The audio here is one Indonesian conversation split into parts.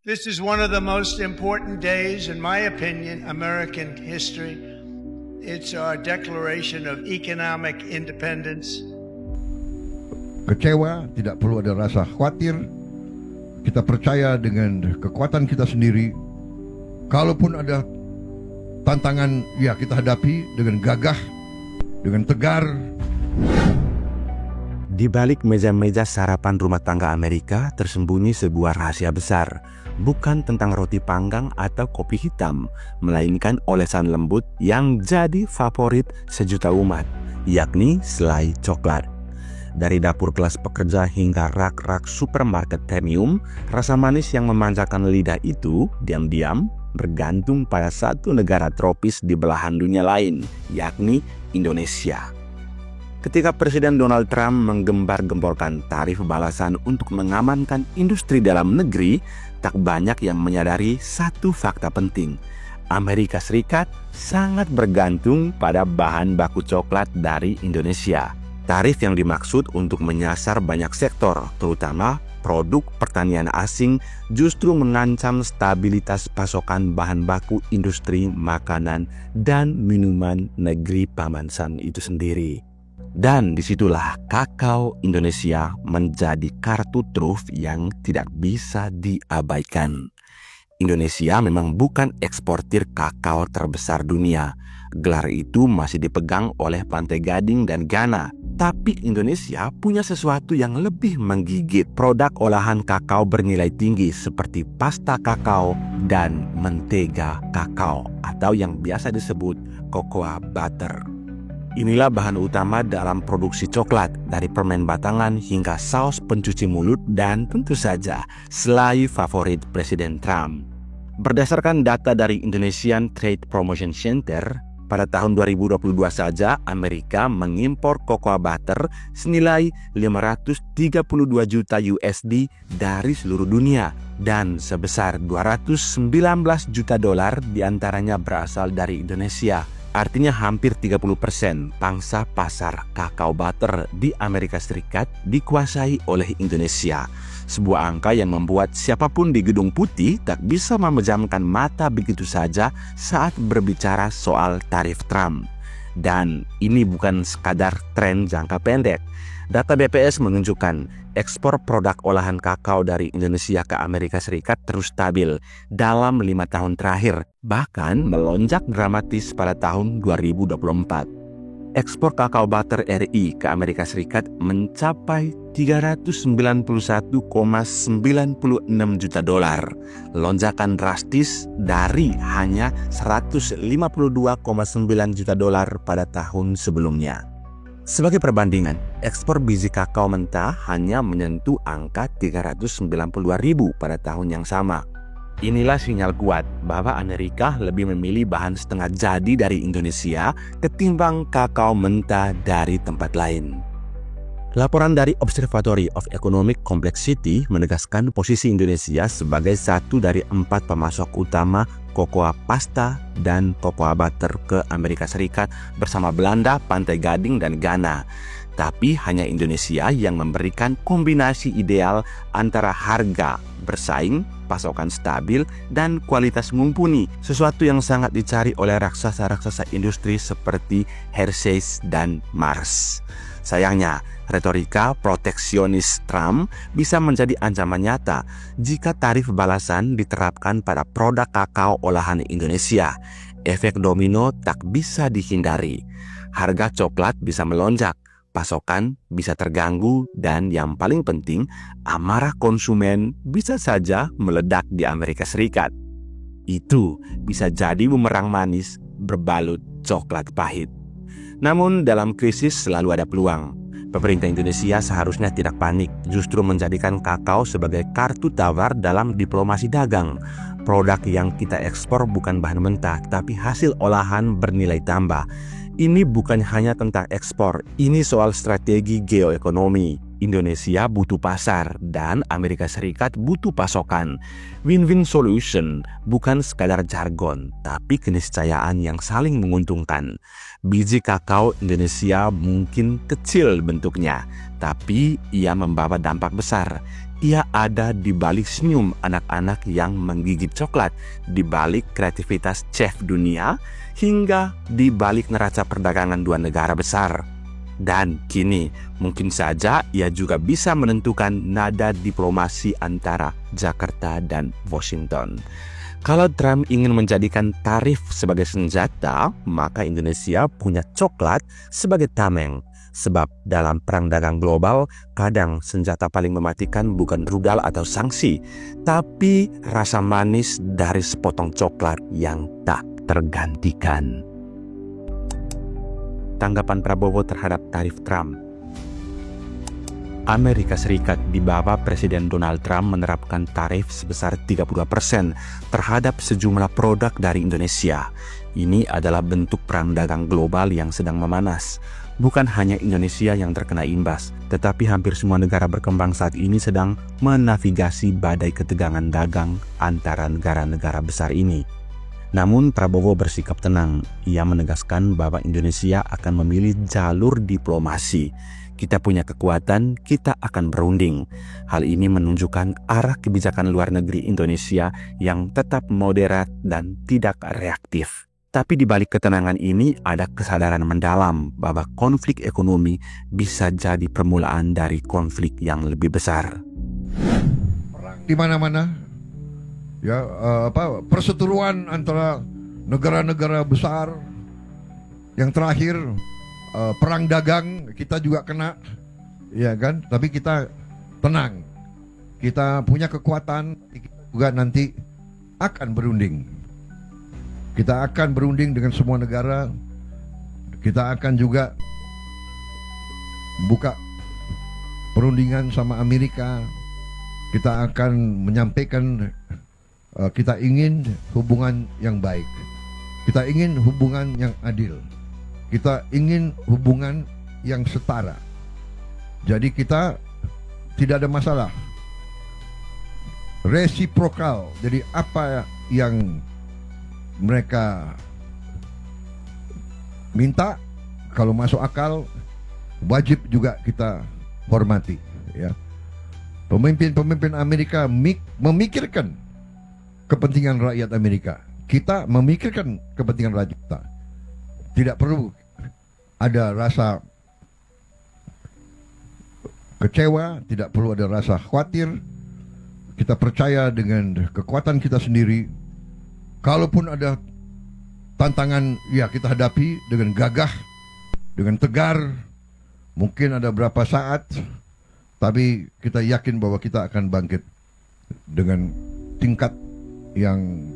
This is one of the most important days, in my opinion, American history. It's our declaration of economic independence. Kecewa, tidak perlu ada rasa khawatir. Kita percaya dengan kekuatan kita sendiri. Kalaupun ada tantangan, ya kita hadapi dengan gagah, dengan tegar. Di balik meja-meja sarapan rumah tangga Amerika tersembunyi sebuah rahasia besar. Bukan tentang roti panggang atau kopi hitam, melainkan olesan lembut yang jadi favorit sejuta umat, yakni selai coklat. Dari dapur kelas pekerja hingga rak-rak supermarket premium, rasa manis yang memanjakan lidah itu diam-diam bergantung pada satu negara tropis di belahan dunia lain, yakni Indonesia. Ketika Presiden Donald Trump menggembar-gemborkan tarif balasan untuk mengamankan industri dalam negeri, tak banyak yang menyadari satu fakta penting. Amerika Serikat sangat bergantung pada bahan baku coklat dari Indonesia. Tarif yang dimaksud untuk menyasar banyak sektor, terutama produk pertanian asing, justru mengancam stabilitas pasokan bahan baku industri makanan dan minuman negeri Paman Sam itu sendiri. Dan disitulah kakao Indonesia menjadi kartu truf yang tidak bisa diabaikan. Indonesia memang bukan eksportir kakao terbesar dunia. Gelar itu masih dipegang oleh Pantai Gading dan Ghana. Tapi Indonesia punya sesuatu yang lebih menggigit. Produk olahan kakao bernilai tinggi seperti pasta kakao dan mentega kakao atau yang biasa disebut cocoa butter. Inilah bahan utama dalam produksi coklat, dari permen batangan hingga saus pencuci mulut dan tentu saja selai favorit Presiden Trump. Berdasarkan data dari Indonesian Trade Promotion Center, pada tahun 2022 saja Amerika mengimpor cocoa butter senilai 532 juta USD dari seluruh dunia dan sebesar 219 juta dolar diantaranya berasal dari Indonesia. Artinya hampir 30% pangsa pasar kakao butter di Amerika Serikat dikuasai oleh Indonesia. Sebuah angka yang membuat siapapun di Gedung Putih tak bisa memejamkan mata begitu saja saat berbicara soal tarif Trump. Dan ini bukan sekadar tren jangka pendek. Data BPS menunjukkan ekspor produk olahan kakao dari Indonesia ke Amerika Serikat terus stabil dalam 5 tahun terakhir, bahkan melonjak dramatis pada tahun 2024. Ekspor kakao butter RI ke Amerika Serikat mencapai 391,96 juta dolar, lonjakan drastis dari hanya 152,9 juta dolar pada tahun sebelumnya. Sebagai perbandingan, ekspor biji kakao mentah hanya menyentuh angka 392.000 pada tahun yang sama. Inilah sinyal kuat bahwa Amerika lebih memilih bahan setengah jadi dari Indonesia ketimbang kakao mentah dari tempat lain. Laporan dari Observatory of Economic Complexity menegaskan posisi Indonesia sebagai satu dari 4 pemasok utama cocoa pasta dan cocoa butter ke Amerika Serikat bersama Belanda, Pantai Gading, dan Ghana. Tapi hanya Indonesia yang memberikan kombinasi ideal antara harga bersaing, pasokan stabil, dan kualitas mumpuni, sesuatu yang sangat dicari oleh raksasa-raksasa industri seperti Hershey's dan Mars. Sayangnya, retorika proteksionis Trump bisa menjadi ancaman nyata jika tarif balasan diterapkan pada produk kakao olahan Indonesia. Efek domino tak bisa dihindari. Harga coklat bisa melonjak, pasokan bisa terganggu, dan yang paling penting, amarah konsumen bisa saja meledak di Amerika Serikat. Itu bisa jadi bumerang manis berbalut coklat pahit. Namun dalam krisis selalu ada peluang. Pemerintah Indonesia seharusnya tidak panik, justru menjadikan kakao sebagai kartu tawar dalam diplomasi dagang. Produk yang kita ekspor bukan bahan mentah, tapi hasil olahan bernilai tambah. Ini bukan hanya tentang ekspor, ini soal strategi geoekonomi. Indonesia butuh pasar dan Amerika Serikat butuh pasokan. Win-win solution bukan sekadar jargon, tapi keniscayaan yang saling menguntungkan. Biji kakao Indonesia mungkin kecil bentuknya, tapi ia membawa dampak besar. ia ada di balik senyum anak-anak yang menggigit coklat, di balik kreativitas chef dunia, hingga di balik neraca perdagangan dua negara besar. Dan kini, mungkin saja ia juga bisa menentukan nada diplomasi antara Jakarta dan Washington. Kalau Trump ingin menjadikan tarif sebagai senjata, maka Indonesia punya coklat sebagai tameng. Sebab dalam perang dagang global, kadang senjata paling mematikan bukan rudal atau sanksi, tapi rasa manis dari sepotong coklat yang tak tergantikan. Tanggapan Prabowo terhadap tarif Trump. Amerika Serikat di bawah Presiden Donald Trump menerapkan tarif sebesar 32% terhadap sejumlah produk dari Indonesia. Ini adalah bentuk perang dagang global yang sedang memanas. Bukan hanya Indonesia yang terkena imbas, tetapi hampir semua negara berkembang saat ini sedang menavigasi badai ketegangan dagang antara negara-negara besar ini. Namun Prabowo bersikap tenang. Ia menegaskan bahwa Indonesia akan memilih jalur diplomasi. Kita punya kekuatan, kita akan berunding. Hal ini menunjukkan arah kebijakan luar negeri Indonesia yang tetap moderat dan tidak reaktif. Tapi di balik ketenangan ini ada kesadaran mendalam bahwa konflik ekonomi bisa jadi permulaan dari konflik yang lebih besar. Perang di mana-mana, ya perseteruan antara negara-negara besar. Yang terakhir perang dagang kita juga kena, ya kan? Tapi kita tenang, kita punya kekuatan, kita juga nanti akan berunding. Kita akan berunding dengan semua negara. Kita akan juga buka perundingan sama Amerika. Kita akan menyampaikan kita ingin hubungan yang baik. Kita ingin hubungan yang adil. Kita ingin hubungan yang setara. Jadi kita tidak ada masalah. Resiprokal. Jadi apa yang mereka minta, kalau masuk akal, wajib juga kita hormati, ya. Pemimpin-pemimpin Amerika memikirkan kepentingan rakyat Amerika. Kita memikirkan kepentingan rakyat kita. Tidak perlu ada rasa kecewa, tidak perlu ada rasa khawatir. Kita percaya dengan kekuatan kita sendiri. Kalaupun ada tantangan, ya kita hadapi dengan gagah, dengan tegar. Mungkin ada berapa saat, tapi kita yakin bahwa kita akan bangkit dengan tingkat yang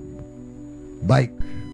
baik.